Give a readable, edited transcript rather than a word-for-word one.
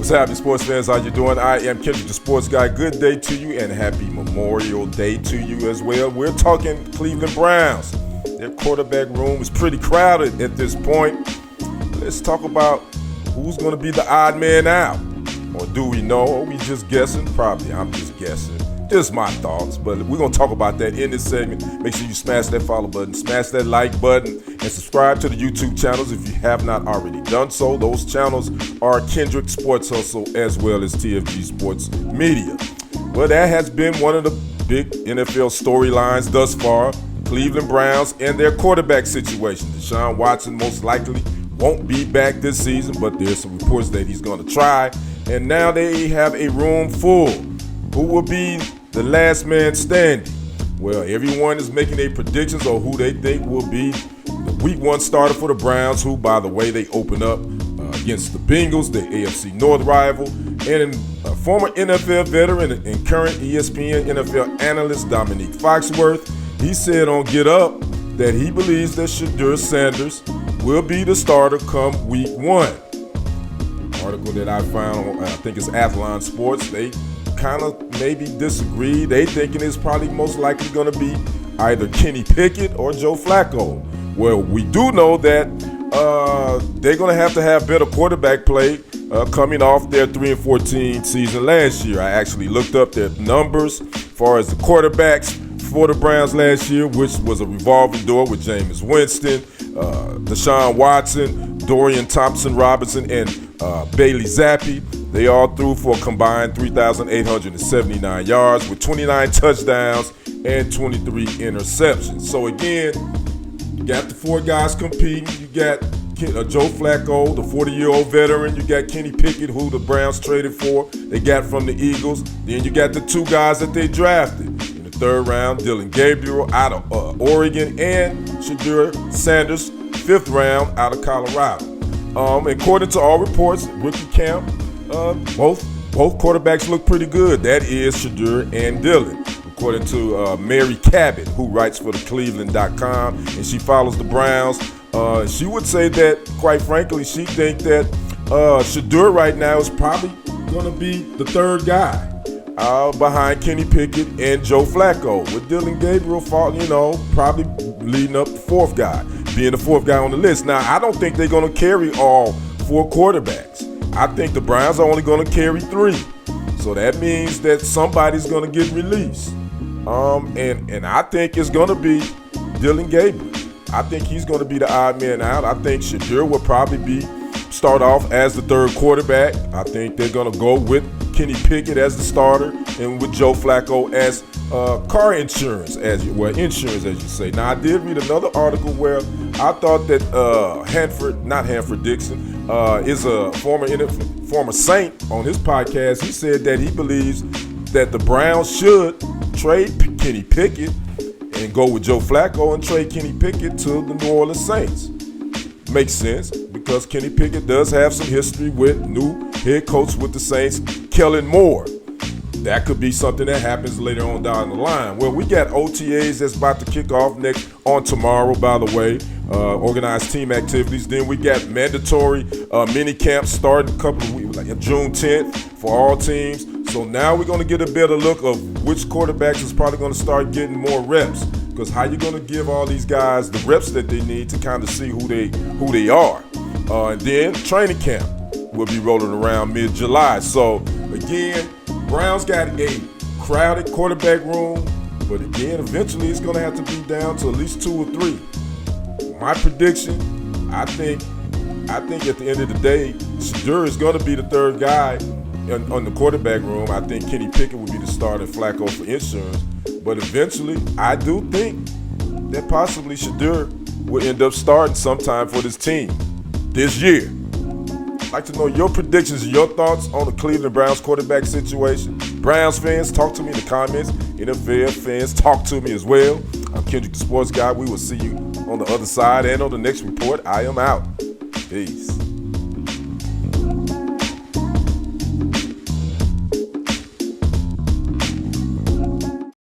What's happening, sports fans? How you doing? I am Kendrick, the sports guy. Good day to you and happy Memorial Day to you as well. We're talking Cleveland Browns. Their quarterback room is pretty crowded at this point. Let's talk about who's going to be the odd man out. Or do we know? Or we just guessing? Probably. I'm just guessing. Just my thoughts. But we're going to talk about that in this segment. Make sure you smash that follow button, smash that like button, and subscribe to the YouTube channels if you have not already done so. Those channels are Kendrick Sports Hustle as well as TFG Sports Media. Well, that has been one of the big NFL storylines thus far. Cleveland Browns and their quarterback situation. Deshaun Watson most likely won't be back this season, but there's some reports that he's going to try. And now they have a room full. Who will be the last man standing? Well, everyone is making their predictions on who they think will be the week one starter for the Browns, who, by the way, they open up against the Bengals, the AFC North rival. And a former NFL veteran and current ESPN NFL analyst, Dominque Foxworth, he said on Get Up that he believes that Shadeur Sanders will be the starter come week one. Article that I found on, I think it's Athlon Sports, they kind of maybe disagree. They thinking it's probably most likely going to be either Kenny Pickett or Joe Flacco. Well, we do know that they're going to have better quarterback play coming off their 3-14 season last year. I actually looked up their numbers as far as the quarterbacks for the Browns last year, which was a revolving door with Jameis Winston, Deshaun Watson, Dorian Thompson-Robinson, and Bailey Zappi. They all threw for a combined 3,879 yards with 29 touchdowns and 23 interceptions. So again, you got the four guys competing. You got Joe Flacco, the 40-year-old veteran. You got Kenny Pickett, who the Browns traded for. They got from the Eagles. Then you got the two guys that they drafted in the third round, Dillon Gabriel out of Oregon, and Shadeur Sanders, fifth round out of Colorado. According to all reports, rookie camp, both quarterbacks look pretty good. That is Shadeur and Dillon. According to Mary Cabot, who writes for the Cleveland.com, and she follows the Browns, she would say that, quite frankly, she thinks that Shadeur right now is probably going to be the third guy behind Kenny Pickett and Joe Flacco, with Dillon Gabriel, probably leading up the fourth guy, being the fourth guy on the list. Now, I don't think they're going to carry all four quarterbacks. I think the Browns are only going to carry three. So that means that somebody's going to get released. And I think it's going to be Dillon Gabriel. I think he's going to be the odd man out. I think Shadeur will probably start off as the third quarterback. I think they're going to go with Kenny Pickett as the starter and with Joe Flacco as car insurance, insurance, as you say. Now, I did read another article where I thought that Hanford Dixon is a former Saint on his podcast. He said that he believes that the Browns should trade Kenny Pickett and go with Joe Flacco and trade Kenny Pickett to the New Orleans Saints. Makes sense because Kenny Pickett does have some history with new head coach with the Saints, Kellen Moore. That could be something that happens later on down the line. Well, we got OTAs that's about to kick off on tomorrow, by the way, organized team activities. Then we got mandatory mini camps starting a couple of weeks, like June 10th for all teams. So now we're going to get a better look of which quarterbacks is probably going to start getting more reps. Because how you going to give all these guys the reps that they need to kind of see who they are. And then training camp will be rolling around mid-July. So again, Browns got a crowded quarterback room, but again, eventually it's going to have to be down to at least two or three. My prediction, I think at the end of the day, Shadeur is going to be the third guy on the quarterback room. I think Kenny Pickett will be the starter and Flacco for insurance. But eventually, I do think that possibly Shadeur will end up starting sometime for this team this year. I'd like to know your predictions and your thoughts on the Cleveland Browns quarterback situation. Browns fans, talk to me in the comments. NFL fans, talk to me as well. I'm Kendrick, the sports guy. We will see you on the other side and on the next report. I am out. Peace.